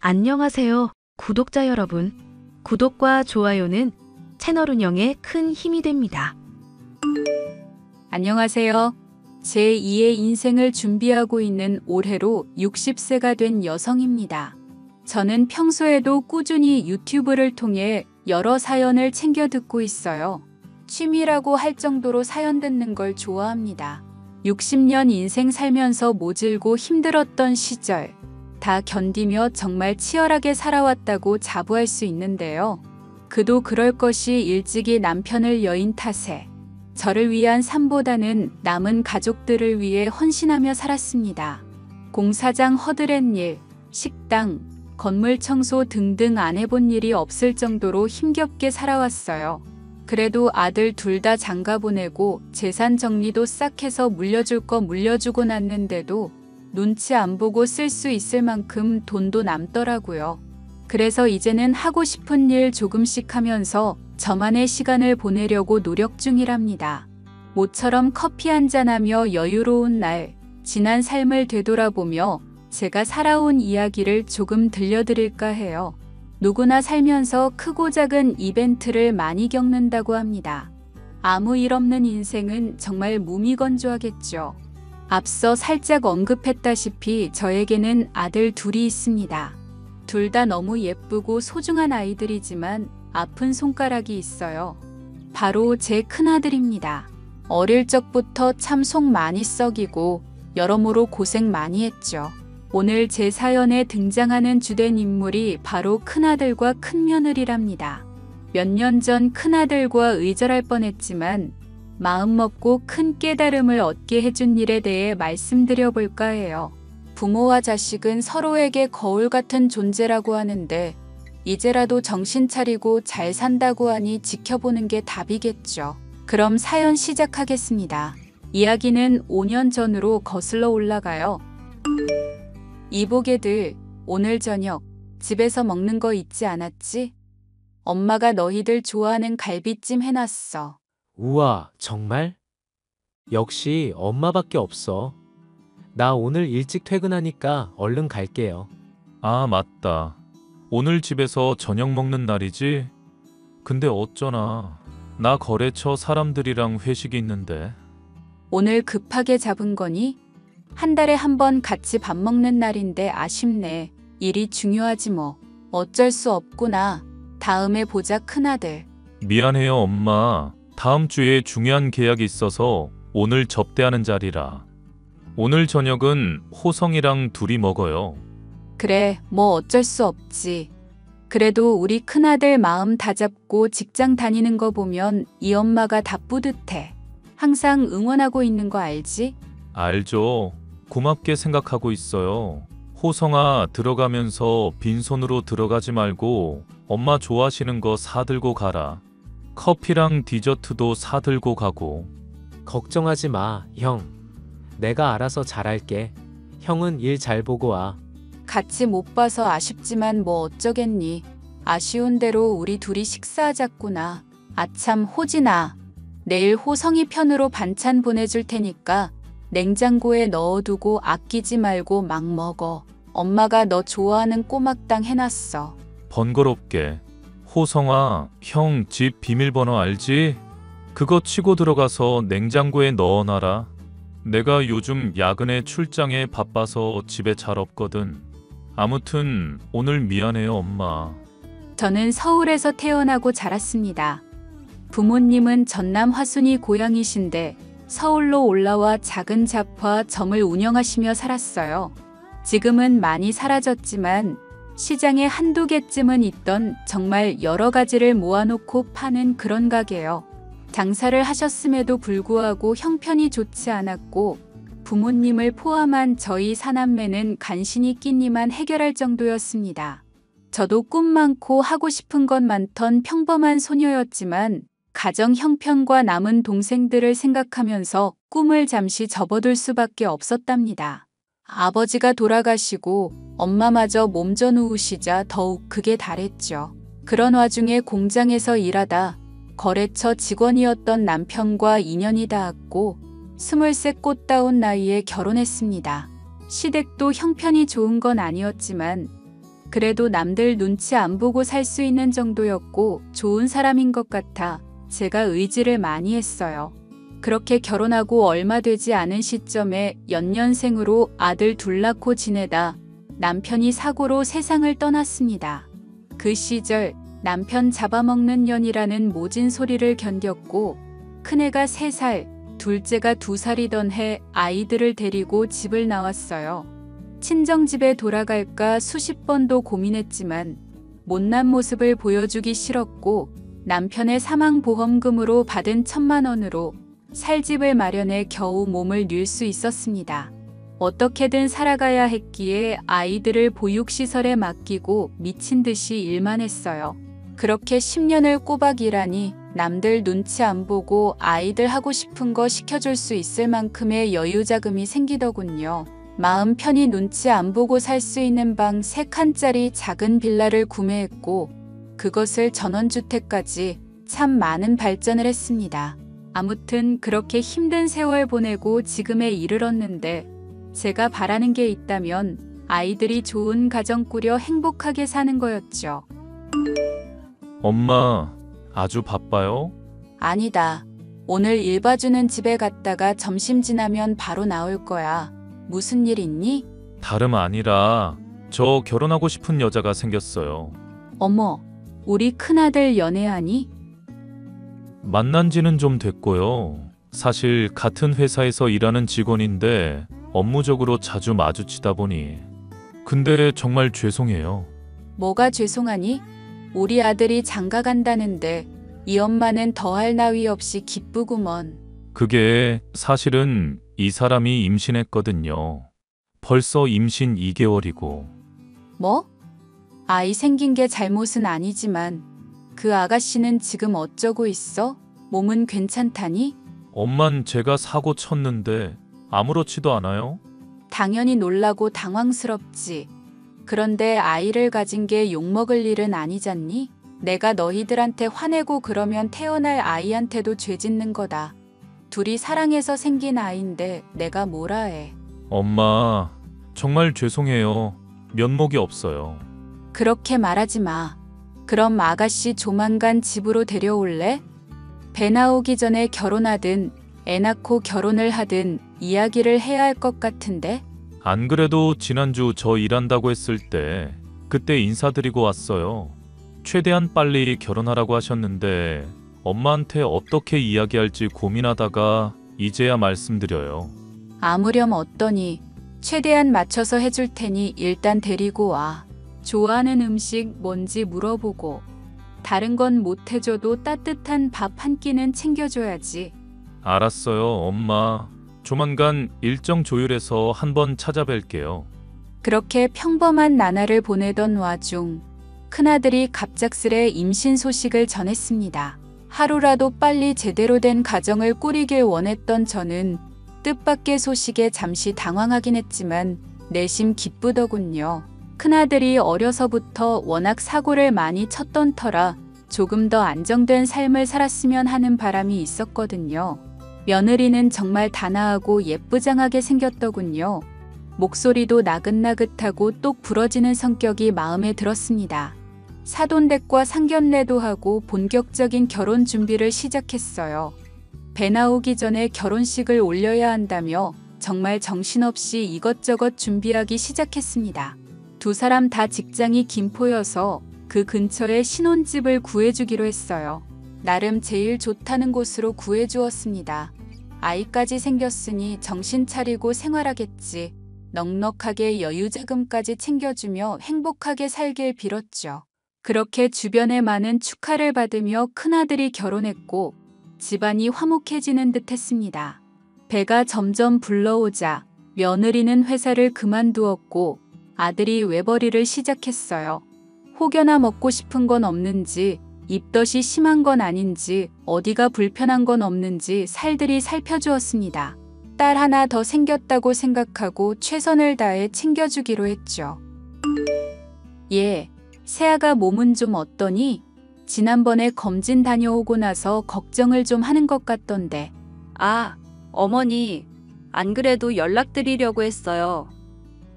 안녕하세요, 구독자 여러분. 구독과 좋아요는 채널 운영에 큰 힘이 됩니다. 안녕하세요. 제2의 인생을 준비하고 있는 올해로 60세가 된 여성입니다. 저는 평소에도 꾸준히 유튜브를 통해 여러 사연을 챙겨 듣고 있어요. 취미라고 할 정도로 사연 듣는 걸 좋아합니다. 60년 인생 살면서 모질고 힘들었던 시절 다 견디며 정말 치열하게 살아왔다고 자부할 수 있는데요. 그도 그럴 것이 일찍이 남편을 여인 탓에 저를 위한 삶보다는 남은 가족들을 위해 헌신하며 살았습니다. 공사장 허드렛 일, 식당, 건물 청소 등등 안 해본 일이 없을 정도로 힘겹게 살아왔어요. 그래도 아들 둘 다 장가 보내고 재산 정리도 싹 해서 물려줄 거 물려주고 났는데도 눈치 안 보고 쓸 수 있을 만큼 돈도 남더라고요. 그래서 이제는 하고 싶은 일 조금씩 하면서 저만의 시간을 보내려고 노력 중이랍니다. 모처럼 커피 한잔하며 여유로운 날, 지난 삶을 되돌아보며 제가 살아온 이야기를 조금 들려드릴까 해요. 누구나 살면서 크고 작은 이벤트를 많이 겪는다고 합니다. 아무 일 없는 인생은 정말 무미건조하겠죠. 앞서 살짝 언급했다시피 저에게는 아들 둘이 있습니다. 둘 다 너무 예쁘고 소중한 아이들이지만 아픈 손가락이 있어요. 바로 제 큰아들입니다. 어릴 적부터 참 속 많이 썩이고 여러모로 고생 많이 했죠. 오늘 제 사연에 등장하는 주된 인물이 바로 큰아들과 큰며느리랍니다. 몇 년 전 큰아들과 의절할 뻔했지만 마음먹고 큰 깨달음을 얻게 해준 일에 대해 말씀드려 볼까 해요. 부모와 자식은 서로에게 거울 같은 존재라고 하는데 이제라도 정신 차리고 잘 산다고 하니 지켜보는 게 답이겠죠. 그럼 사연 시작하겠습니다. 이야기는 5년 전으로 거슬러 올라가요. 이보게들, 오늘 저녁 집에서 먹는 거 잊지 않았지? 엄마가 너희들 좋아하는 갈비찜 해놨어. 우와, 정말? 역시 엄마밖에 없어. 나 오늘 일찍 퇴근하니까 얼른 갈게요. 아, 맞다. 오늘 집에서 저녁 먹는 날이지? 근데 어쩌나. 나 거래처 사람들이랑 회식이 있는데. 오늘 급하게 잡은 거니? 한 달에 한 번 같이 밥 먹는 날인데 아쉽네. 일이 중요하지 뭐. 어쩔 수 없구나. 다음에 보자, 큰아들. 미안해요, 엄마. 다음 주에 중요한 계약이 있어서 오늘 접대하는 자리라. 오늘 저녁은 호성이랑 둘이 먹어요. 그래, 뭐 어쩔 수 없지. 그래도 우리 큰아들 마음 다잡고 직장 다니는 거 보면 이 엄마가 다 뿌듯해. 항상 응원하고 있는 거 알지? 알죠. 고맙게 생각하고 있어요. 호성아, 들어가면서 빈손으로 들어가지 말고 엄마 좋아하시는 거 사들고 가라. 커피랑 디저트도 사들고 가고. 걱정하지 마, 형. 내가 알아서 잘할게. 형은 일 잘 보고 와. 같이 못 봐서 아쉽지만 뭐 어쩌겠니. 아쉬운 대로 우리 둘이 식사하자꾸나. 아참, 호진아. 내일 호성이 편으로 반찬 보내줄 테니까 냉장고에 넣어두고 아끼지 말고 막 먹어. 엄마가 너 좋아하는 꼬막당 해놨어. 번거롭게. 호성아, 형 집 비밀번호 알지? 그거 치고 들어가서 냉장고에 넣어놔라. 내가 요즘 야근에 출장에 바빠서 집에 잘 없거든. 아무튼 오늘 미안해요, 엄마. 저는 서울에서 태어나고 자랐습니다. 부모님은 전남 화순이 고향이신데 서울로 올라와 작은 잡화점을 운영하시며 살았어요. 지금은 많이 사라졌지만 시장에 한두 개쯤은 있던 정말 여러 가지를 모아놓고 파는 그런 가게요. 장사를 하셨음에도 불구하고 형편이 좋지 않았고 부모님을 포함한 저희 사남매는 간신히 끼니만 해결할 정도였습니다. 저도 꿈 많고 하고 싶은 것 많던 평범한 소녀였지만 가정 형편과 남은 동생들을 생각하면서 꿈을 잠시 접어둘 수밖에 없었답니다. 아버지가 돌아가시고 엄마마저 몸져 누우시자 더욱 극에 달했죠. 그런 와중에 공장에서 일하다 거래처 직원이었던 남편과 인연이 닿았고 23 꽃다운 나이에 결혼했습니다. 시댁도 형편이 좋은 건 아니었지만 그래도 남들 눈치 안 보고 살 수 있는 정도였고 좋은 사람인 것 같아 제가 의지를 많이 했어요. 그렇게 결혼하고 얼마 되지 않은 시점에 연년생으로 아들 둘 낳고 지내다 남편이 사고로 세상을 떠났습니다. 그 시절 남편 잡아먹는 년이라는 모진 소리를 견뎠고 큰애가 3살, 둘째가 2살이던 해 아이들을 데리고 집을 나왔어요. 친정집에 돌아갈까 수십 번도 고민했지만 못난 모습을 보여주기 싫었고 남편의 사망보험금으로 받은 1,000만 원으로 살 집을 마련해 겨우 몸을 럨 수 있었습니다. 어떻게든 살아가야 했기에 아이들을 보육시설에 맡기고 미친 듯이 일만 했어요. 그렇게 10년을 꼬박 일하니 남들 눈치 안 보고 아이들 하고 싶은 거 시켜줄 수 있을 만큼의 여유 자금이 생기더군요. 마음 편히 눈치 안 보고 살 수 있는 방 3칸짜리 작은 빌라를 구매했고 그것을 전원주택까지 참 많은 발전을 했습니다. 아무튼 그렇게 힘든 세월 보내고 지금에 이르렀는데 제가 바라는 게 있다면 아이들이 좋은 가정 꾸려 행복하게 사는 거였죠. 엄마, 아주 바빠요? 아니다. 오늘 일 봐주는 집에 갔다가 점심 지나면 바로 나올 거야. 무슨 일 있니? 다름 아니라 저 결혼하고 싶은 여자가 생겼어요. 어머, 우리 큰아들 연애하니? 만난 지는 좀 됐고요. 사실 같은 회사에서 일하는 직원인데 업무적으로 자주 마주치다 보니. 근데 정말 죄송해요. 뭐가 죄송하니? 우리 아들이 장가 간다는데 이 엄마는 더할 나위 없이 기쁘구먼. 그게 사실은 이 사람이 임신했거든요. 벌써 임신 2개월이고. 뭐? 아이 생긴 게 잘못은 아니지만 그 아가씨는 지금 어쩌고 있어? 몸은 괜찮다니? 엄만 제가 사고 쳤는데 아무렇지도 않아요? 당연히 놀라고 당황스럽지. 그런데 아이를 가진 게 욕먹을 일은 아니잖니? 내가 너희들한테 화내고 그러면 태어날 아이한테도 죄 짓는 거다. 둘이 사랑해서 생긴 아이인데 내가 뭐라 해. 엄마, 정말 죄송해요. 면목이 없어요. 그렇게 말하지 마. 그럼 아가씨 조만간 집으로 데려올래? 배 나오기 전에 결혼하든 애 낳고 결혼을 하든 이야기를 해야 할 것 같은데? 안 그래도 지난주 저 일한다고 했을 때 그때 인사드리고 왔어요. 최대한 빨리 결혼하라고 하셨는데 엄마한테 어떻게 이야기할지 고민하다가 이제야 말씀드려요. 아무렴 어떠니? 최대한 맞춰서 해줄 테니 일단 데리고 와. 좋아하는 음식 뭔지 물어보고 다른 건 못 해줘도 따뜻한 밥 한 끼는 챙겨줘야지. 알았어요, 엄마. 조만간 일정 조율해서 한번 찾아뵐게요. 그렇게 평범한 나날을 보내던 와중 큰아들이 갑작스레 임신 소식을 전했습니다. 하루라도 빨리 제대로 된 가정을 꾸리길 원했던 저는 뜻밖의 소식에 잠시 당황하긴 했지만 내심 기쁘더군요. 큰아들이 어려서부터 워낙 사고를 많이 쳤던 터라 조금 더 안정된 삶을 살았으면 하는 바람이 있었거든요. 며느리는 정말 단아하고 예쁘장하게 생겼더군요. 목소리도 나긋나긋하고 똑 부러지는 성격이 마음에 들었습니다. 사돈댁과 상견례도 하고 본격적인 결혼 준비를 시작했어요. 배 나오기 전에 결혼식을 올려야 한다며 정말 정신없이 이것저것 준비하기 시작했습니다. 두 사람 다 직장이 김포여서 그 근처에 신혼집을 구해주기로 했어요. 나름 제일 좋다는 곳으로 구해주었습니다. 아이까지 생겼으니 정신 차리고 생활하겠지. 넉넉하게 여유자금까지 챙겨주며 행복하게 살길 빌었죠. 그렇게 주변의 많은 축하를 받으며 큰아들이 결혼했고 집안이 화목해지는 듯 했습니다. 배가 점점 불러오자 며느리는 회사를 그만두었고 아들이 외벌이를 시작했어요. 혹여나 먹고 싶은 건 없는지 입덧이 심한 건 아닌지 어디가 불편한 건 없는지 살들이 살펴주었습니다. 딸 하나 더 생겼다고 생각하고 최선을 다해 챙겨주기로 했죠. 예, 새아가 몸은 좀 어떠니? 지난번에 검진 다녀오고 나서 걱정을 좀 하는 것 같던데. 아, 어머니, 안 그래도 연락드리려고 했어요.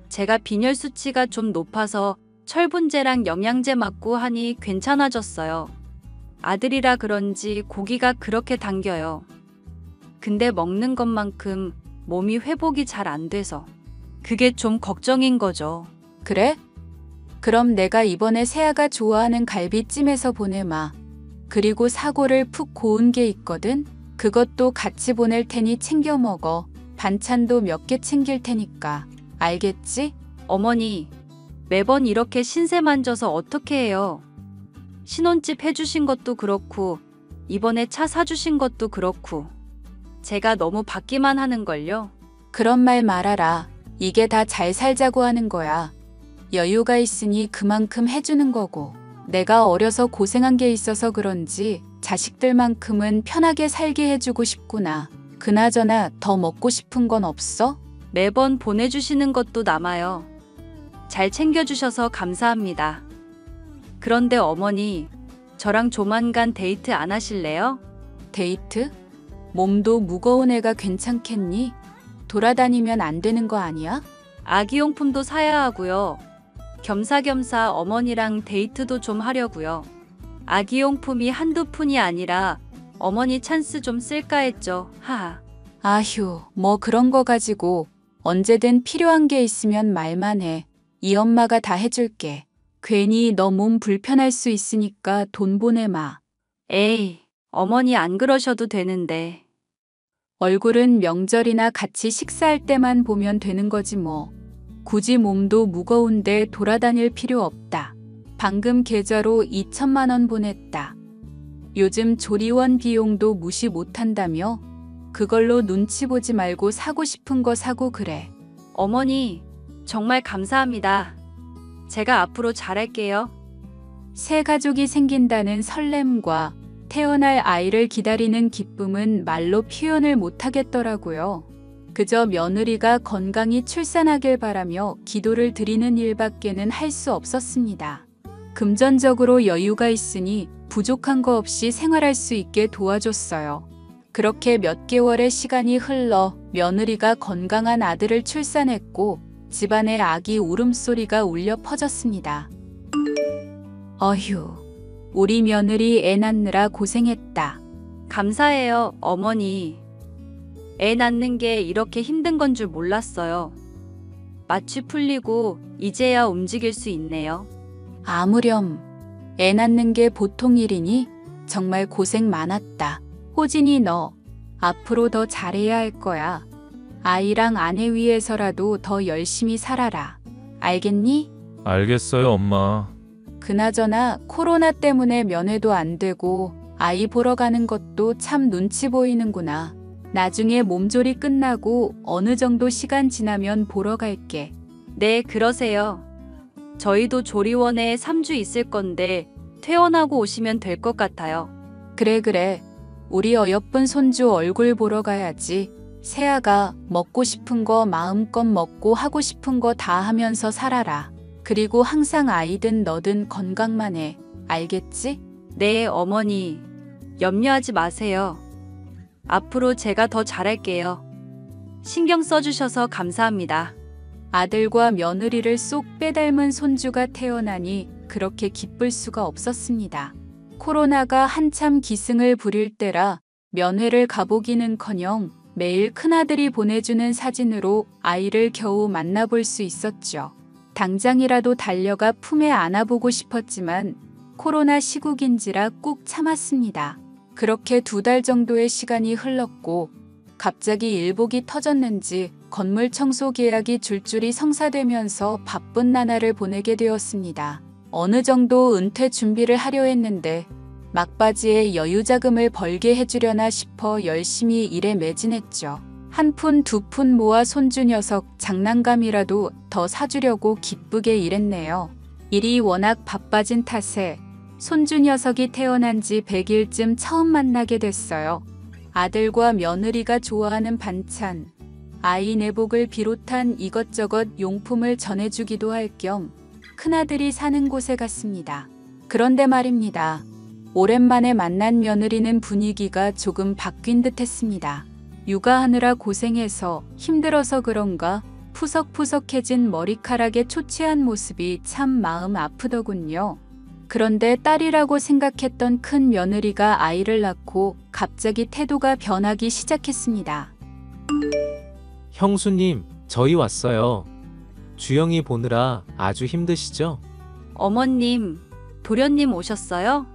제가 빈혈 수치가 좀 높아서 철분제랑 영양제 맞고 하니 괜찮아졌어요. 아들이라 그런지 고기가 그렇게 당겨요. 근데 먹는 것만큼 몸이 회복이 잘 안 돼서 그게 좀 걱정인 거죠. 그래? 그럼 내가 이번에 세아가 좋아하는 갈비찜에서 보내마. 그리고 사골을 푹 고운 게 있거든? 그것도 같이 보낼 테니 챙겨 먹어. 반찬도 몇 개 챙길 테니까. 알겠지? 어머니, 매번 이렇게 신세 만져서 어떻게 해요? 신혼집 해주신 것도 그렇고 이번에 차 사주신 것도 그렇고 제가 너무 받기만 하는걸요. 그런 말 말아라. 이게 다 잘 살자고 하는 거야. 여유가 있으니 그만큼 해주는 거고. 내가 어려서 고생한 게 있어서 그런지 자식들만큼은 편하게 살게 해주고 싶구나. 그나저나 더 먹고 싶은 건 없어? 매번 보내주시는 것도 남아요. 잘 챙겨주셔서 감사합니다. 그런데 어머니, 저랑 조만간 데이트 안 하실래요? 데이트? 몸도 무거운 애가 괜찮겠니? 돌아다니면 안 되는 거 아니야? 아기용품도 사야 하고요. 겸사겸사 어머니랑 데이트도 좀 하려고요. 아기용품이 한두 푼이 아니라 어머니 찬스 좀 쓸까 했죠. 하하. 아휴, 뭐 그런 거 가지고 언제든 필요한 게 있으면 말만 해. 이 엄마가 다 해줄게. 괜히 너 몸 불편할 수 있으니까 돈 보내마. 에이, 어머니 안 그러셔도 되는데. 얼굴은 명절이나 같이 식사할 때만 보면 되는 거지 뭐. 굳이 몸도 무거운데 돌아다닐 필요 없다. 방금 계좌로 2천만 원 보냈다. 요즘 조리원 비용도 무시 못한다며? 그걸로 눈치 보지 말고 사고 싶은 거 사고 그래. 어머니, 정말 감사합니다. 제가 앞으로 잘할게요. 새 가족이 생긴다는 설렘과 태어날 아이를 기다리는 기쁨은 말로 표현을 못하겠더라고요. 그저 며느리가 건강히 출산하길 바라며 기도를 드리는 일밖에는 할 수 없었습니다. 금전적으로 여유가 있으니 부족한 거 없이 생활할 수 있게 도와줬어요. 그렇게 몇 개월의 시간이 흘러 며느리가 건강한 아들을 출산했고 집안에 아기 울음소리가 울려 퍼졌습니다. 어휴, 우리 며느리 애 낳느라 고생했다. 감사해요, 어머니. 애 낳는 게 이렇게 힘든 건 줄 몰랐어요. 마취 풀리고 이제야 움직일 수 있네요. 아무렴. 애 낳는 게 보통 일이니? 정말 고생 많았다. 호진이 너 앞으로 더 잘해야 할 거야. 아이랑 아내 위해서라도 더 열심히 살아라. 알겠니? 알겠어요, 엄마. 그나저나 코로나 때문에 면회도 안 되고 아이 보러 가는 것도 참 눈치 보이는구나. 나중에 몸조리 끝나고 어느 정도 시간 지나면 보러 갈게. 네, 그러세요. 저희도 조리원에 3주 있을 건데 퇴원하고 오시면 될 것 같아요. 그래. 우리 어여쁜 손주 얼굴 보러 가야지. 세아가 먹고 싶은 거 마음껏 먹고 하고 싶은 거 다 하면서 살아라. 그리고 항상 아이든 너든 건강만 해. 알겠지? 네, 어머니. 염려하지 마세요. 앞으로 제가 더 잘할게요. 신경 써주셔서 감사합니다. 아들과 며느리를 쏙 빼닮은 손주가 태어나니 그렇게 기쁠 수가 없었습니다. 코로나가 한참 기승을 부릴 때라 면회를 가보기는커녕 매일 큰아들이 보내주는 사진으로 아이를 겨우 만나볼 수 있었죠. 당장이라도 달려가 품에 안아보고 싶었지만 코로나 시국인지라 꾹 참았습니다. 그렇게 2달 정도의 시간이 흘렀고 갑자기 일복이 터졌는지 건물 청소 계약이 줄줄이 성사되면서 바쁜 나날을 보내게 되었습니다. 어느 정도 은퇴 준비를 하려 했는데 막바지에 여유 자금을 벌게 해주려나 싶어 열심히 일에 매진했죠. 1푼 2푼 모아 손주 녀석 장난감이라도 더 사주려고 기쁘게 일했네요. 일이 워낙 바빠진 탓에 손주 녀석이 태어난 지 100일쯤 처음 만나게 됐어요. 아들과 며느리가 좋아하는 반찬, 아이 내복을 비롯한 이것저것 용품을 전해주기도 할 겸 큰아들이 사는 곳에 갔습니다. 그런데 말입니다. 오랜만에 만난 며느리는 분위기가 조금 바뀐 듯 했습니다. 육아하느라 고생해서 힘들어서 그런가 푸석푸석해진 머리카락에 초췌한 모습이 참 마음 아프더군요. 그런데 딸이라고 생각했던 큰 며느리가 아이를 낳고 갑자기 태도가 변하기 시작했습니다. 형수님, 저희 왔어요. 주영이 보느라 아주 힘드시죠? 어머님, 도련님 오셨어요?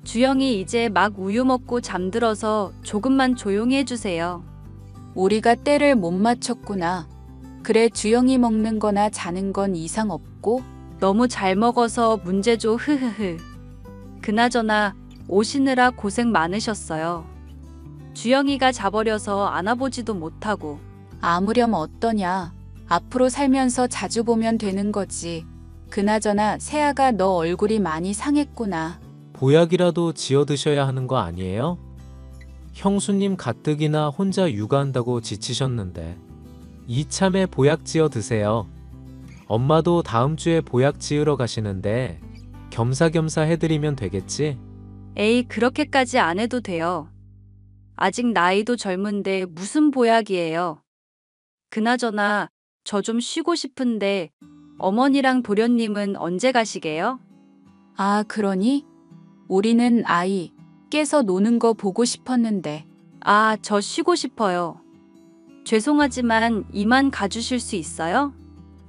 주영이 이제 막 우유 먹고 잠들어서 조금만 조용히 해주세요. 우리가 때를 못 맞췄구나. 그래, 주영이 먹는 거나 자는 건 이상 없고? 너무 잘 먹어서 문제죠, 흐흐흐. 그나저나 오시느라 고생 많으셨어요. 주영이가 자버려서 안아보지도 못하고. 아무렴 어떠냐. 앞으로 살면서 자주 보면 되는 거지. 그나저나 세아가 너 얼굴이 많이 상했구나. 보약이라도 지어 드셔야 하는 거 아니에요? 형수님 가뜩이나 혼자 육아한다고 지치셨는데 이참에 보약 지어 드세요. 엄마도 다음 주에 보약 지으러 가시는데 겸사겸사 해드리면 되겠지? 에이, 그렇게까지 안 해도 돼요. 아직 나이도 젊은데 무슨 보약이에요. 그나저나 저 좀 쉬고 싶은데 어머니랑 도련님은 언제 가시게요? 아, 그러니? 우리는 아이 깨서 노는 거 보고 싶었는데. 아, 저 쉬고 싶어요. 죄송하지만 이만 가주실 수 있어요?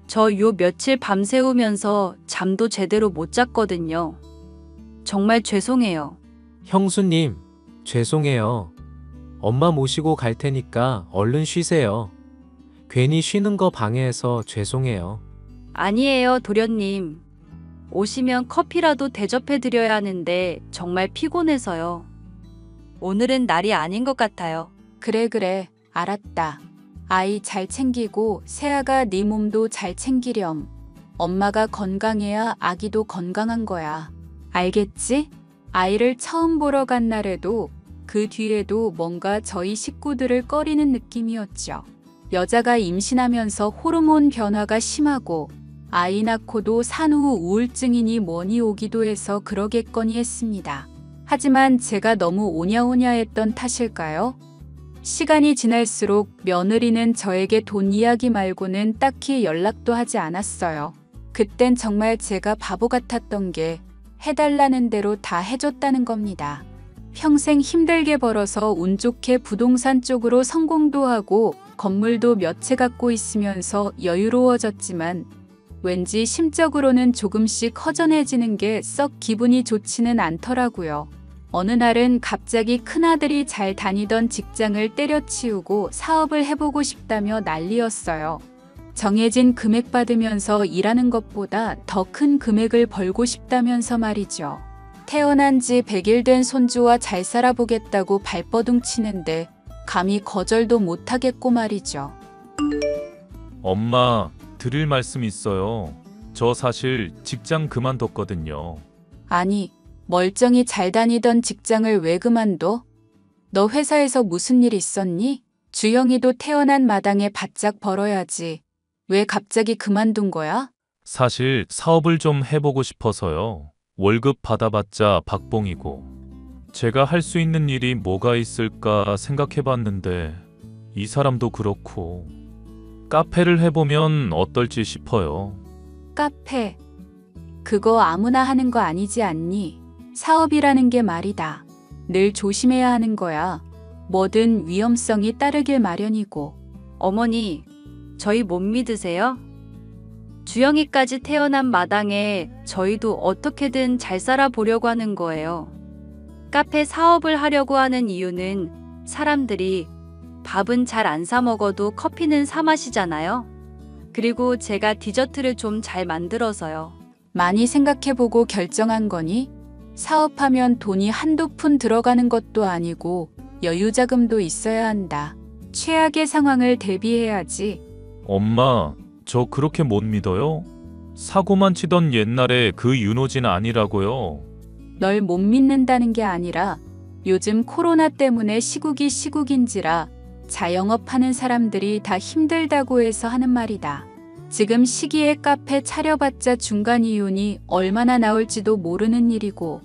저 요 며칠 밤새우면서 잠도 제대로 못 잤거든요. 정말 죄송해요. 형수님, 죄송해요. 엄마 모시고 갈 테니까 얼른 쉬세요. 괜히 쉬는 거 방해해서 죄송해요. 아니에요, 도련님. 오시면 커피라도 대접해드려야 하는데 정말 피곤해서요. 오늘은 날이 아닌 것 같아요. 그래, 알았다. 아이 잘 챙기고 세아가 네 몸도 잘 챙기렴. 엄마가 건강해야 아기도 건강한 거야. 알겠지? 아이를 처음 보러 간 날에도 그 뒤에도 뭔가 저희 식구들을 꺼리는 느낌이었죠. 여자가 임신하면서 호르몬 변화가 심하고 아이 낳고도 산후 우울증이니 뭐니 오기도 해서 그러겠거니 했습니다. 하지만 제가 너무 오냐오냐했던 탓일까요? 시간이 지날수록 며느리는 저에게 돈 이야기 말고는 딱히 연락도 하지 않았어요. 그땐 정말 제가 바보 같았던 게 해달라는 대로 다 해줬다는 겁니다. 평생 힘들게 벌어서 운 좋게 부동산 쪽으로 성공도 하고 건물도 몇 채 갖고 있으면서 여유로워졌지만 왠지 심적으로는 조금씩 허전해지는 게 썩 기분이 좋지는 않더라고요. 어느 날은 갑자기 큰아들이 잘 다니던 직장을 때려치우고 사업을 해보고 싶다며 난리였어요. 정해진 금액 받으면서 일하는 것보다 더 큰 금액을 벌고 싶다면서 말이죠. 태어난 지 100일 된 손주와 잘 살아보겠다고 발버둥 치는데 감히 거절도 못하겠고 말이죠. 엄마, 드릴 말씀 있어요. 저 사실 직장 그만뒀거든요. 아니, 멀쩡히 잘 다니던 직장을 왜 그만둬? 너 회사에서 무슨 일 있었니? 주영이도 태어난 마당에 바짝 벌어야지. 왜 갑자기 그만둔 거야? 사실 사업을 좀 해보고 싶어서요. 월급 받아봤자 박봉이고. 제가 할 수 있는 일이 뭐가 있을까 생각해봤는데 이 사람도 그렇고 카페를 해보면 어떨지 싶어요. 카페. 그거 아무나 하는 거 아니지 않니? 사업이라는 게 말이다. 늘 조심해야 하는 거야. 뭐든 위험성이 따르길 마련이고. 어머니, 저희 못 믿으세요? 주영이까지 태어난 마당에 저희도 어떻게든 잘 살아보려고 하는 거예요. 카페 사업을 하려고 하는 이유는 사람들이 밥은 잘 안 사 먹어도 커피는 사 마시잖아요. 그리고 제가 디저트를 좀 잘 만들어서요. 많이 생각해보고 결정한 거니? 사업하면 돈이 한두 푼 들어가는 것도 아니고 여유자금도 있어야 한다. 최악의 상황을 대비해야지. 엄마, 저 그렇게 못 믿어요? 사고만 치던 옛날에 그 윤호진 아니라고요. 널 못 믿는다는 게 아니라 요즘 코로나 때문에 시국인지라 자영업하는 사람들이 다 힘들다고 해서 하는 말이다. 지금 시기에 카페 차려봤자 중간 이윤이 얼마나 나올지도 모르는 일이고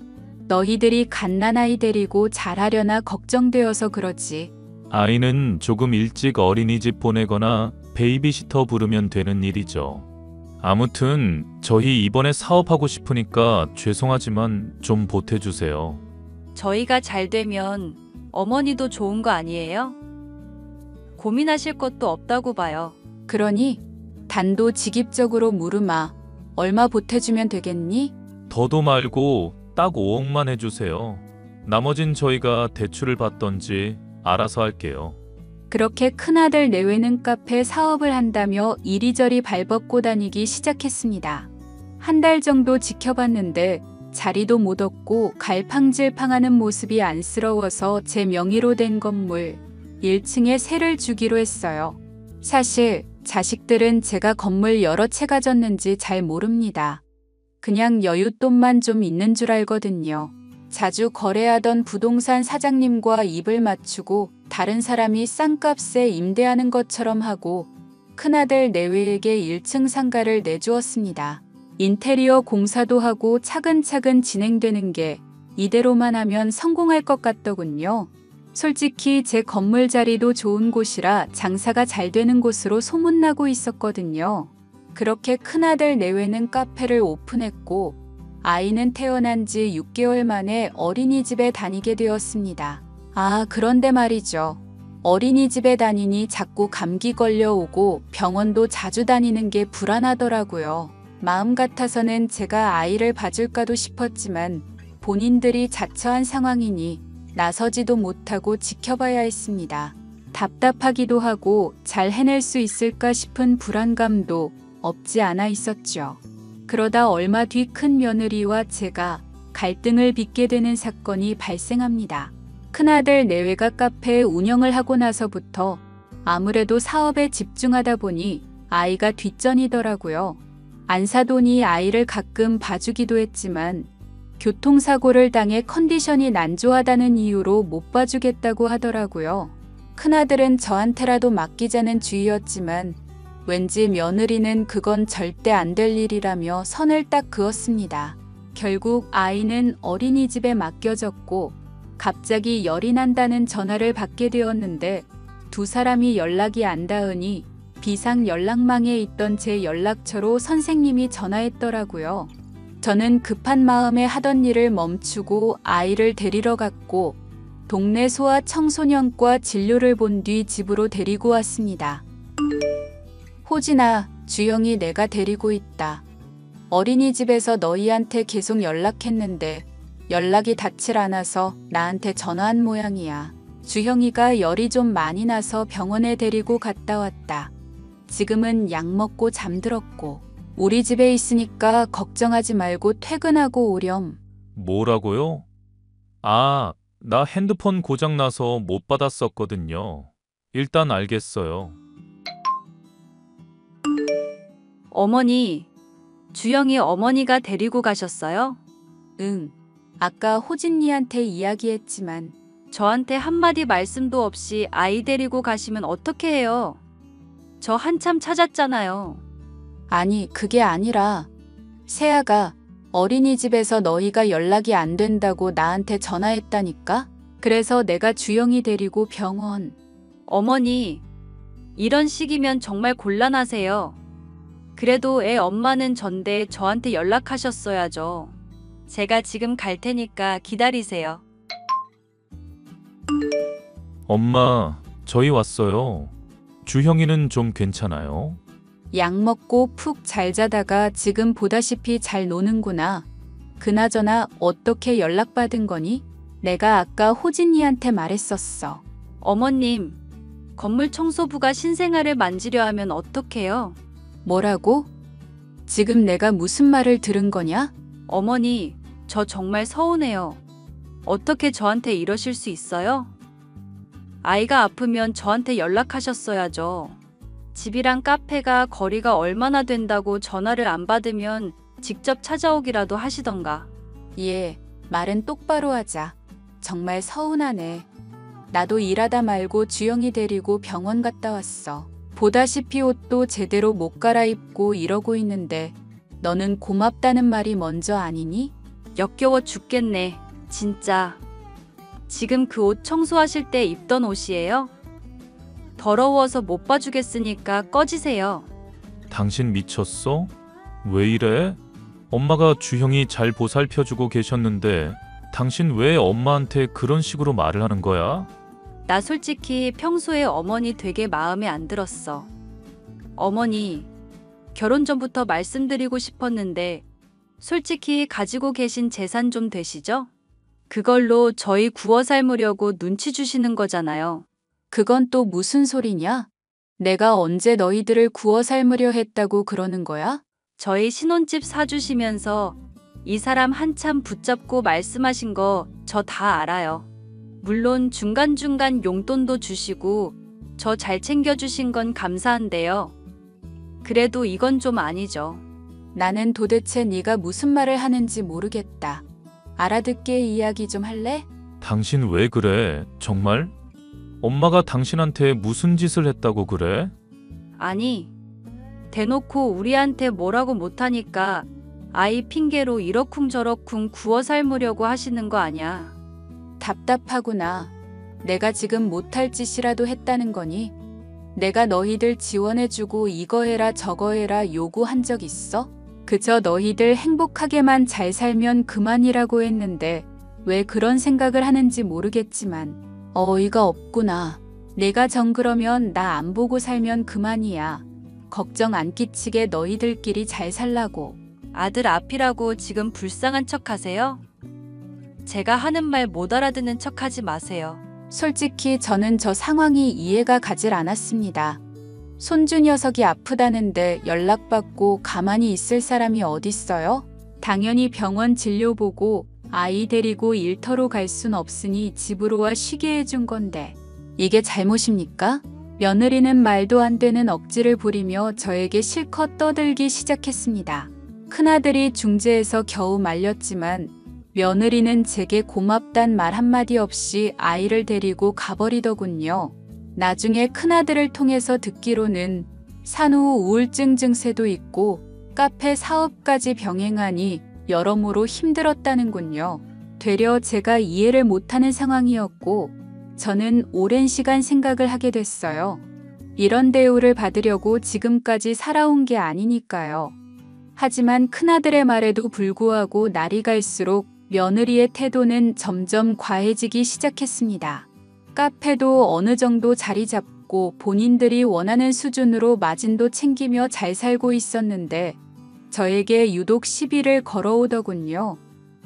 너희들이 갓난아이 데리고 잘하려나 걱정되어서 그러지. 아이는 조금 일찍 어린이집 보내거나 베이비시터 부르면 되는 일이죠. 아무튼 저희 이번에 사업하고 싶으니까 죄송하지만 좀 보태주세요. 저희가 잘 되면 어머니도 좋은 거 아니에요? 고민하실 것도 없다고 봐요. 그러니 단도직입적으로 물으마. 얼마 보태주면 되겠니? 더도 말고 딱 5억만 해주세요. 나머진 저희가 대출을 받던지 알아서 할게요. 그렇게 큰아들 내외는 카페 사업을 한다며 이리저리 발벗고 다니기 시작했습니다. 한 달 정도 지켜봤는데 자리도 못 얻고 갈팡질팡하는 모습이 안쓰러워서 제 명의로 된 건물 1층에 세를 주기로 했어요. 사실 자식들은 제가 건물 여러 채 가졌는지 잘 모릅니다. 그냥 여윳돈만 좀 있는 줄 알거든요. 자주 거래하던 부동산 사장님과 입을 맞추고 다른 사람이 싼 값에 임대하는 것처럼 하고 큰아들 내외에게 1층 상가를 내주었습니다. 인테리어 공사도 하고 차근차근 진행되는 게 이대로만 하면 성공할 것 같더군요. 솔직히 제 건물 자리도 좋은 곳이라 장사가 잘 되는 곳으로 소문나고 있었거든요. 그렇게 큰아들 내외는 카페를 오픈했고 아이는 태어난 지 6개월 만에 어린이집에 다니게 되었습니다. 아, 그런데 말이죠. 어린이집에 다니니 자꾸 감기 걸려오고 병원도 자주 다니는 게 불안하더라고요. 마음 같아서는 제가 아이를 봐줄까도 싶었지만 본인들이 자처한 상황이니 나서지도 못하고 지켜봐야 했습니다. 답답하기도 하고 잘 해낼 수 있을까 싶은 불안감도 없지 않아 있었죠. 그러다 얼마 뒤 큰 며느리와 제가 갈등을 빚게 되는 사건이 발생합니다. 큰아들 내외가 카페 운영을 하고 나서부터 아무래도 사업에 집중하다 보니 아이가 뒷전이더라고요. 안 사돈이 아이를 가끔 봐주기도 했지만 교통사고를 당해 컨디션이 난조하다는 이유로 못 봐주겠다고 하더라고요. 큰아들은 저한테라도 맡기자는 주의였지만 왠지 며느리는 그건 절대 안 될 일이라며 선을 딱 그었습니다. 결국 아이는 어린이집에 맡겨졌고 갑자기 열이 난다는 전화를 받게 되었는데 두 사람이 연락이 안 닿으니 비상 연락망에 있던 제 연락처로 선생님이 전화했더라고요. 저는 급한 마음에 하던 일을 멈추고 아이를 데리러 갔고 동네 소아청소년과 진료를 본 뒤 집으로 데리고 왔습니다. 호진아, 주영이 내가 데리고 있다. 어린이집에서 너희한테 계속 연락했는데 연락이 닿질 않아서 나한테 전화한 모양이야. 주형이가 열이 좀 많이 나서 병원에 데리고 갔다 왔다. 지금은 약 먹고 잠들었고 우리 집에 있으니까 걱정하지 말고 퇴근하고 오렴. 뭐라고요? 아, 나 핸드폰 고장나서 못 받았었거든요. 일단 알겠어요. 어머니, 주영이 어머니가 데리고 가셨어요? 응, 아까 호진이한테 이야기했지만 저한테 한마디 말씀도 없이 아이 데리고 가시면 어떻게 해요? 저 한참 찾았잖아요. 아니 그게 아니라 세아가 어린이집에서 너희가 연락이 안 된다고 나한테 전화했다니까? 그래서 내가 주영이 데리고 병원. 어머니, 이런 식이면 정말 곤란하세요. 그래도 애 엄마는 전데 저한테 연락하셨어야죠. 제가 지금 갈 테니까 기다리세요. 엄마, 저희 왔어요. 주형이는 좀 괜찮아요? 약 먹고 푹 잘 자다가 지금 보다시피 잘 노는구나. 그나저나 어떻게 연락받은 거니? 내가 아까 호진이한테 말했었어. 어머님, 건물 청소부가 신생아를 만지려 하면 어떡해요? 뭐라고? 지금 내가 무슨 말을 들은 거냐? 어머니, 저 정말 서운해요. 어떻게 저한테 이러실 수 있어요? 아이가 아프면 저한테 연락하셨어야죠. 집이랑 카페가 거리가 얼마나 된다고 전화를 안 받으면 직접 찾아오기라도 하시던가. 예, 말은 똑바로 하자. 정말 서운하네. 나도 일하다 말고 주영이 데리고 병원 갔다 왔어. 보다시피 옷도 제대로 못 갈아입고 이러고 있는데 너는 고맙다는 말이 먼저 아니니? 역겨워 죽겠네, 진짜. 지금 그 옷 청소하실 때 입던 옷이에요? 더러워서 못 봐주겠으니까 꺼지세요. 당신 미쳤어? 왜 이래? 엄마가 주형이 잘 보살펴주고 계셨는데 당신 왜 엄마한테 그런 식으로 말을 하는 거야? 나 솔직히 평소에 어머니 되게 마음에 안 들었어. 어머니, 결혼 전부터 말씀드리고 싶었는데 솔직히 가지고 계신 재산 좀 되시죠? 그걸로 저희 구워 삶으려고 눈치 주시는 거잖아요. 그건 또 무슨 소리냐? 내가 언제 너희들을 구워 삶으려 했다고 그러는 거야? 저희 신혼집 사주시면서 이 사람 한참 붙잡고 말씀하신 거 저 다 알아요. 물론 중간중간 용돈도 주시고 저 잘 챙겨주신 건 감사한데요. 그래도 이건 좀 아니죠. 나는 도대체 네가 무슨 말을 하는지 모르겠다. 알아듣게 이야기 좀 할래? 당신 왜 그래? 정말? 엄마가 당신한테 무슨 짓을 했다고 그래? 아니, 대놓고 우리한테 뭐라고 못하니까 아이 핑계로 이러쿵저러쿵 구워 삶으려고 하시는 거 아냐. 답답하구나. 내가 지금 못할 짓이라도 했다는 거니? 내가 너희들 지원해주고 이거 해라 저거 해라 요구한 적 있어? 그저 너희들 행복하게만 잘 살면 그만이라고 했는데 왜 그런 생각을 하는지 모르겠지만 어이가 없구나. 내가 정그러면 나 안 보고 살면 그만이야. 걱정 안 끼치게 너희들끼리 잘 살라고. 아들 앞이라고 지금 불쌍한 척 하세요? 제가 하는 말 못 알아듣는 척 하지 마세요. 솔직히 저는 저 상황이 이해가 가질 않았습니다. 손주 녀석이 아프다는데 연락받고 가만히 있을 사람이 어딨어요? 당연히 병원 진료 보고 아이 데리고 일터로 갈 순 없으니 집으로 와 쉬게 해준 건데 이게 잘못입니까? 며느리는 말도 안 되는 억지를 부리며 저에게 실컷 떠들기 시작했습니다. 큰아들이 중재해서 겨우 말렸지만 며느리는 제게 고맙단 말 한마디 없이 아이를 데리고 가버리더군요. 나중에 큰아들을 통해서 듣기로는 산후 우울증 증세도 있고 카페 사업까지 병행하니 여러모로 힘들었다는군요. 되려 제가 이해를 못하는 상황이었고 저는 오랜 시간 생각을 하게 됐어요. 이런 대우를 받으려고 지금까지 살아온 게 아니니까요. 하지만 큰아들의 말에도 불구하고 날이 갈수록 며느리의 태도는 점점 과해지기 시작했습니다. 카페도 어느 정도 자리 잡고 본인들이 원하는 수준으로 마진도 챙기며 잘 살고 있었는데 저에게 유독 시비를 걸어오더군요.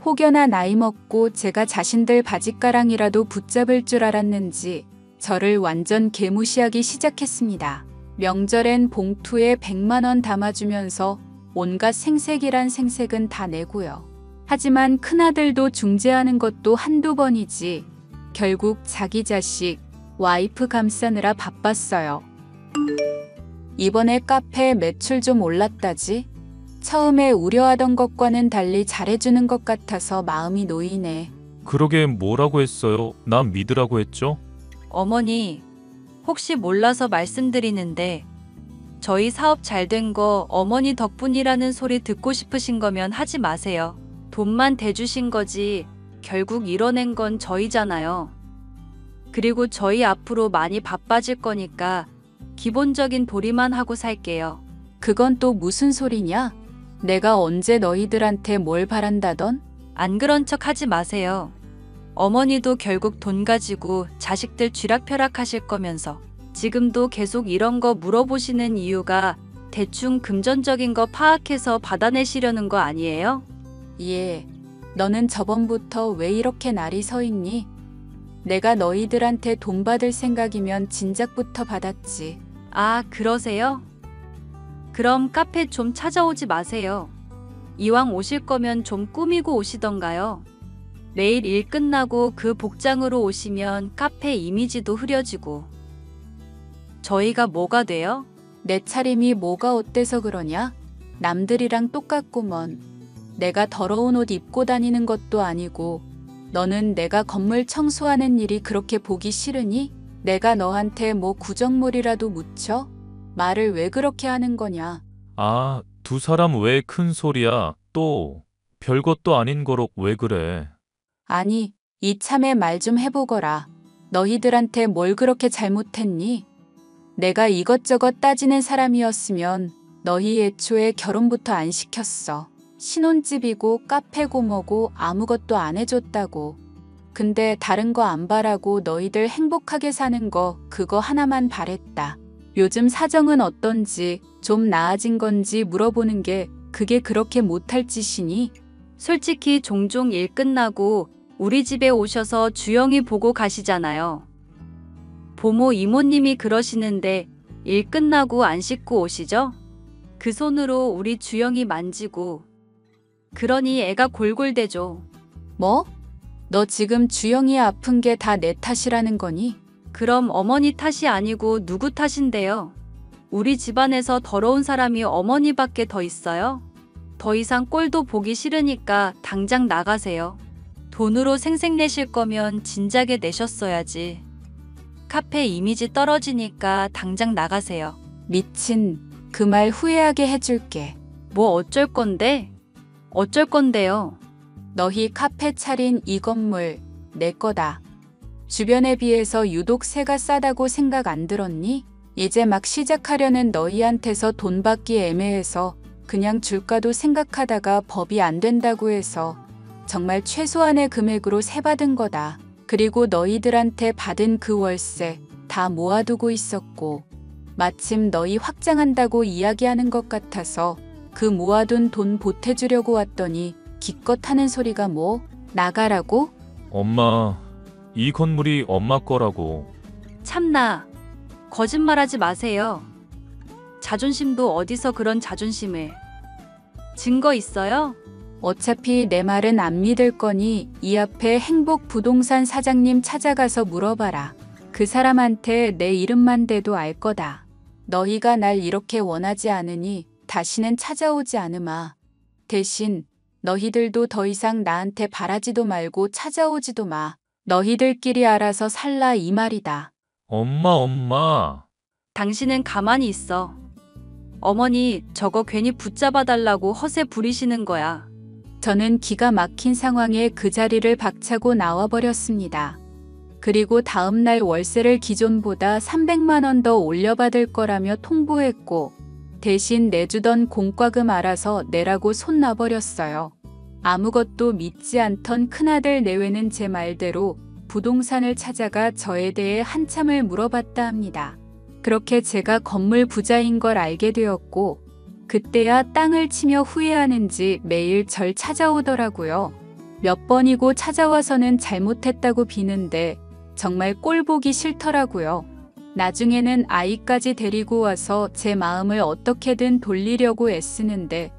혹여나 나이 먹고 제가 자신들 바짓가랑이라도 붙잡을 줄 알았는지 저를 완전 개무시하기 시작했습니다. 명절엔 봉투에 100만 원 담아주면서 온갖 생색이란 생색은 다 내고요. 하지만 큰아들도 중재하는 것도 한두 번이지 결국 자기 자식, 와이프 감싸느라 바빴어요. 이번에 카페 매출 좀 올랐다지? 처음에 우려하던 것과는 달리 잘해주는 것 같아서 마음이 놓이네. 그러게 뭐라고 했어요? 난 믿으라고 했죠? 어머니, 혹시 몰라서 말씀드리는데 저희 사업 잘 된 거 어머니 덕분이라는 소리 듣고 싶으신 거면 하지 마세요. 돈만 대주신 거지 결국 이뤄낸 건 저희잖아요. 그리고 저희 앞으로 많이 바빠질 거니까 기본적인 도리만 하고 살게요. 그건 또 무슨 소리냐? 내가 언제 너희들한테 뭘 바란다던? 안 그런 척 하지 마세요. 어머니도 결국 돈 가지고 자식들 쥐락펴락 하실 거면서 지금도 계속 이런 거 물어보시는 이유가 대충 금전적인 거 파악해서 받아내시려는 거 아니에요? 예, 너는 저번부터 왜 이렇게 날이 서 있니? 내가 너희들한테 돈 받을 생각이면 진작부터 받았지. 아, 그러세요? 그럼 카페 좀 찾아오지 마세요. 이왕 오실 거면 좀 꾸미고 오시던가요. 내일 일 끝나고 그 복장으로 오시면 카페 이미지도 흐려지고. 저희가 뭐가 돼요? 내 차림이 뭐가 어때서 그러냐? 남들이랑 똑같구먼. 내가 더러운 옷 입고 다니는 것도 아니고 너는 내가 건물 청소하는 일이 그렇게 보기 싫으니? 내가 너한테 뭐 구정물이라도 묻혀? 말을 왜 그렇게 하는 거냐? 아, 두 사람 왜 큰 소리야? 또 별것도 아닌 거로 왜 그래? 아니, 이참에 말 좀 해보거라. 너희들한테 뭘 그렇게 잘못했니? 내가 이것저것 따지는 사람이었으면 너희 애초에 결혼부터 안 시켰어. 신혼집이고 카페고 뭐고 아무것도 안 해줬다고. 근데 다른 거 안 바라고 너희들 행복하게 사는 거 그거 하나만 바랬다. 요즘 사정은 어떤지 좀 나아진 건지 물어보는 게 그게 그렇게 못할 짓이니? 솔직히 종종 일 끝나고 우리 집에 오셔서 주영이 보고 가시잖아요. 보모 이모님이 그러시는데 일 끝나고 안 씻고 오시죠? 그 손으로 우리 주영이 만지고. 그러니 애가 골골대죠. 뭐? 너 지금 주영이 아픈 게 다 내 탓이라는 거니? 그럼 어머니 탓이 아니고 누구 탓인데요? 우리 집안에서 더러운 사람이 어머니밖에 더 있어요? 더 이상 꼴도 보기 싫으니까 당장 나가세요. 돈으로 생색내실 거면 진작에 내셨어야지. 카페 이미지 떨어지니까 당장 나가세요. 미친, 그 말 후회하게 해줄게. 뭐 어쩔 건데? 어쩔 건데요? 너희 카페 차린 이 건물 내 거다. 주변에 비해서 유독 세가 싸다고 생각 안 들었니? 이제 막 시작하려는 너희한테서 돈 받기 애매해서 그냥 줄까도 생각하다가 법이 안 된다고 해서 정말 최소한의 금액으로 세받은 거다. 그리고 너희들한테 받은 그 월세 다 모아두고 있었고 마침 너희 확장한다고 이야기하는 것 같아서 그 모아둔 돈 보태주려고 왔더니 기껏 하는 소리가 뭐? 나가라고? 엄마, 이 건물이 엄마 거라고. 참나, 거짓말하지 마세요. 자존심도 어디서 그런 자존심을. 증거 있어요? 어차피 내 말은 안 믿을 거니 이 앞에 행복 부동산 사장님 찾아가서 물어봐라. 그 사람한테 내 이름만 대도 알 거다. 너희가 날 이렇게 원하지 않으니 다시는 찾아오지 않으마. 대신 너희들도 더 이상 나한테 바라지도 말고 찾아오지도 마. 너희들끼리 알아서 살라 이 말이다. 엄마. 당신은 가만히 있어. 어머니, 저거 괜히 붙잡아달라고 허세 부리시는 거야. 저는 기가 막힌 상황에 그 자리를 박차고 나와버렸습니다. 그리고 다음날 월세를 기존보다 300만 원 더 올려받을 거라며 통보했고 대신 내주던 공과금 알아서 내라고 손 놔버렸어요. 아무것도 믿지 않던 큰아들 내외는 제 말대로 부동산을 찾아가 저에 대해 한참을 물어봤다 합니다. 그렇게 제가 건물 부자인 걸 알게 되었고 그때야 땅을 치며 후회하는지 매일 절 찾아오더라고요. 몇 번이고 찾아와서는 잘못했다고 비는데 정말 꼴 보기 싫더라고요. 나중에는 아이까지 데리고 와서 제 마음을 어떻게든 돌리려고 애쓰는데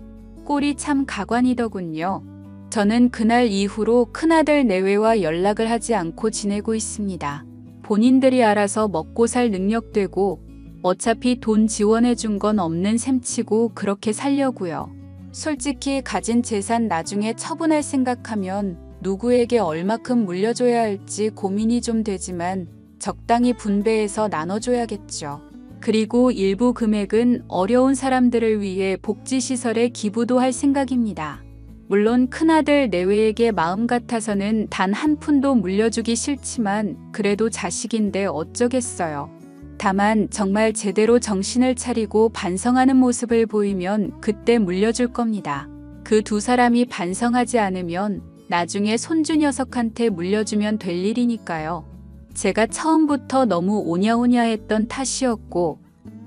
꼴이 참 가관이더군요. 저는 그날 이후로 큰아들 내외와 연락을 하지 않고 지내고 있습니다. 본인들이 알아서 먹고 살 능력되고 어차피 돈 지원해 준 건 없는 셈치고 그렇게 살려고요. 솔직히 가진 재산 나중에 처분할 생각하면 누구에게 얼마큼 물려줘야 할지 고민이 좀 되지만 적당히 분배해서 나눠줘야겠죠. 그리고 일부 금액은 어려운 사람들을 위해 복지시설에 기부도 할 생각입니다. 물론 큰아들 내외에게 마음 같아서는 단 한 푼도 물려주기 싫지만 그래도 자식인데 어쩌겠어요. 다만 정말 제대로 정신을 차리고 반성하는 모습을 보이면 그때 물려줄 겁니다. 그 두 사람이 반성하지 않으면 나중에 손주 녀석한테 물려주면 될 일이니까요. 제가 처음부터 너무 오냐오냐했던 탓이었고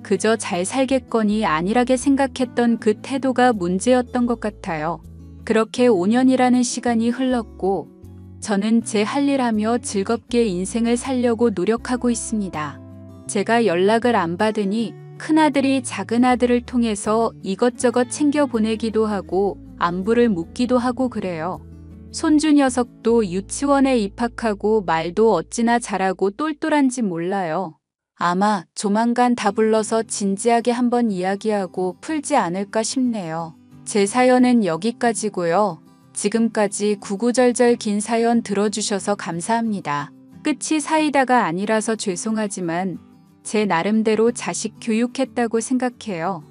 그저 잘 살겠거니 안일하게 생각했던 그 태도가 문제였던 것 같아요. 그렇게 5년이라는 시간이 흘렀고 저는 제 할 일 하며 즐겁게 인생을 살려고 노력하고 있습니다. 제가 연락을 안 받으니 큰아들이 작은아들을 통해서 이것저것 챙겨 보내기도 하고 안부를 묻기도 하고 그래요. 손주 녀석도 유치원에 입학하고 말도 어찌나 잘하고 똘똘한지 몰라요. 아마 조만간 다 불러서 진지하게 한번 이야기하고 풀지 않을까 싶네요. 제 사연은 여기까지고요. 지금까지 구구절절 긴 사연 들어주셔서 감사합니다. 끝이 사이다가 아니라서 죄송하지만 제 나름대로 자식 교육했다고 생각해요.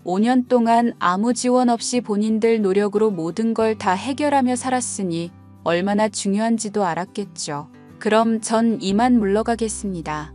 5년 동안 아무 지원 없이 본인들 노력으로 모든 걸 다 해결하며 살았으니 얼마나 중요한지도 알았겠죠. 그럼 전 이만 물러가겠습니다.